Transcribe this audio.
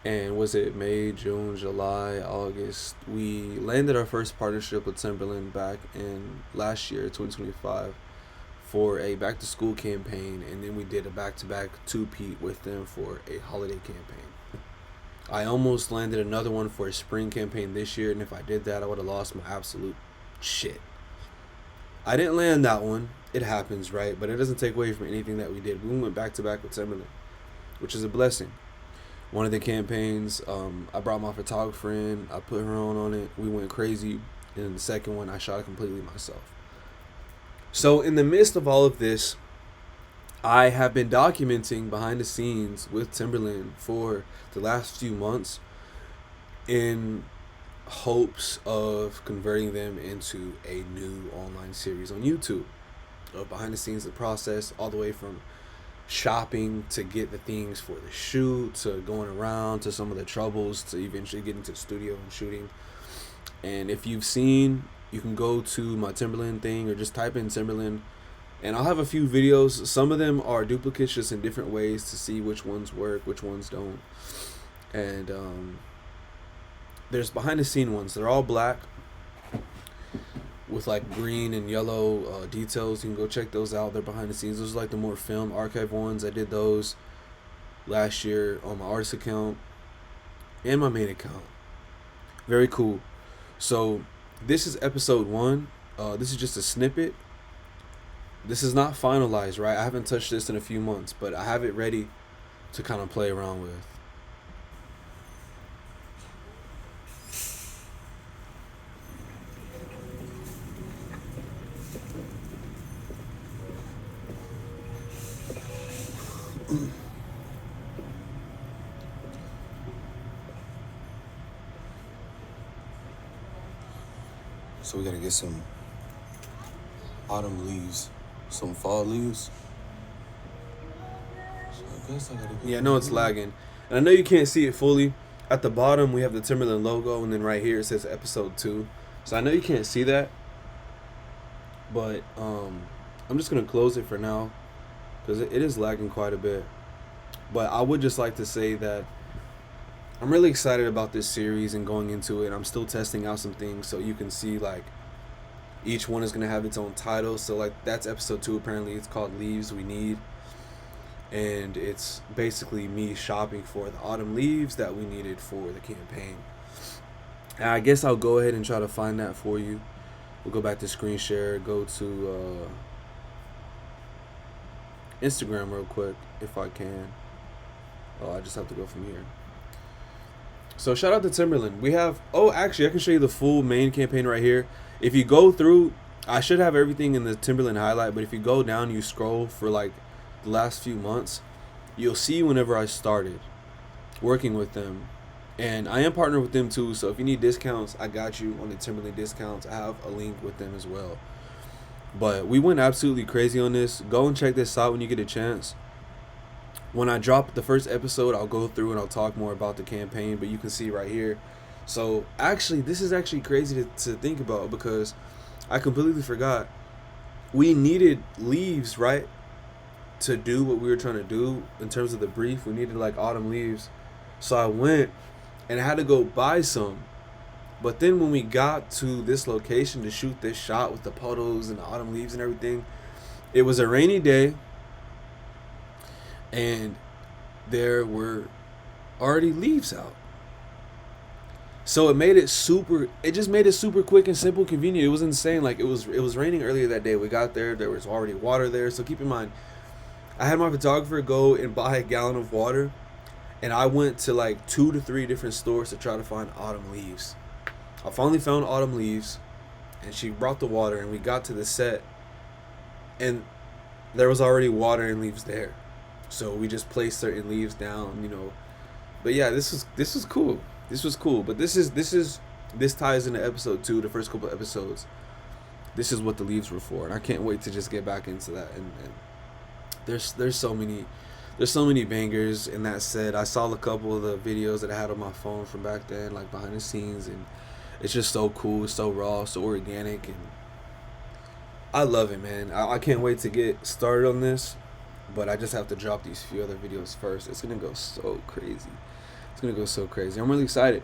And was it May, June, July, August? We landed our first partnership with Timberland back in last year, 2025, for a back to school campaign, and then we did a back to back two-peat with them for a holiday campaign. I almost landed another one for a spring campaign this year, and if I did that, I would have lost my absolute shit. I didn't land that one. It happens, right? But it doesn't take away from anything that we did. We went back to back with Timberland, which is a blessing. One of the campaigns, I brought my photographer in. I put her on it. We went crazy. And the second one, I shot it completely myself. So in the midst of all of this, I have been documenting behind the scenes with Timberland for the last few months in hopes of converting them into a new online series on YouTube. Behind the scenes, the process, all the way from shopping to get the things for the shoot to going around to some of the troubles to eventually getting to the studio and shooting. And if you've seen, you can go to my Timberland thing or just type in Timberland, and I'll have a few videos. Some of them are duplicates just in different ways to see which ones work, which ones don't. And there's behind the scene ones. They're all black with like green and yellow details. You can go check those out. They're behind the scenes. Those are like the more film archive ones. I did those last year on my artist account and my main account. Very cool. So this is episode 1. This is just a snippet. This is not finalized, right? I haven't touched this in a few months, but I have it ready to kind of play around with. So we gotta get some autumn leaves, some fall leaves. So I guess I gotta get. Yeah, I know it's lagging, and I know you can't see it fully. At the bottom we have the Timberland logo, and then right here it says episode 2. So I know you can't see that, but I'm just gonna close it for now because it is lagging quite a bit. But I would just like to say that I'm really excited about this series and going into it. I'm still testing out some things, so you can see like each one is gonna have its own title. So like that's episode 2. Apparently, it's called "Leaves We Need," and it's basically me shopping for the autumn leaves that we needed for the campaign. And I guess I'll go ahead and try to find that for you. We'll go back to screen share. Go to Instagram real quick if I can. Oh, I just have to go from here. So shout out to Timberland. We have, oh, actually, I can show you the full main campaign right here. If you go through, I should have everything in the Timberland highlight, but if you go down, you scroll for like the last few months, you'll see whenever I started working with them. And I am partnered with them too, so if you need discounts, I got you on the Timberland discounts. I have a link with them as well. But we went absolutely crazy on this. Go and check this out when you get a chance. When I drop the first episode, I'll go through and I'll talk more about the campaign, but you can see right here. So actually, this is actually crazy to think about because I completely forgot. We needed leaves, right, to do what we were trying to do in terms of the brief. We needed like autumn leaves. So I went and I had to go buy some. But then when we got to this location to shoot this shot with the puddles and the autumn leaves and everything, it was a rainy day. And there were already leaves out. So it just made it super quick and simple, convenient. It was insane. Like it was raining earlier that day. We got there was already water there. So keep in mind, I had my photographer go and buy a gallon of water, and I went to like 2 to 3 different stores to try to find autumn leaves. I finally found autumn leaves, and she brought the water, and we got to the set, and there was already water and leaves there. So we just placed certain leaves down. But yeah, this was cool. This was cool. But this ties into episode 2, the first couple episodes. This is what the leaves were for, and I can't wait to just get back into that. And there's so many bangers in that set. I saw a couple of the videos that I had on my phone from back then, like behind the scenes, and it's just so cool. It's so raw, so organic, and I love it, man. I can't wait to get started on this. But I just have to drop these few other videos first. It's gonna go so crazy. It's gonna go so crazy. I'm really excited.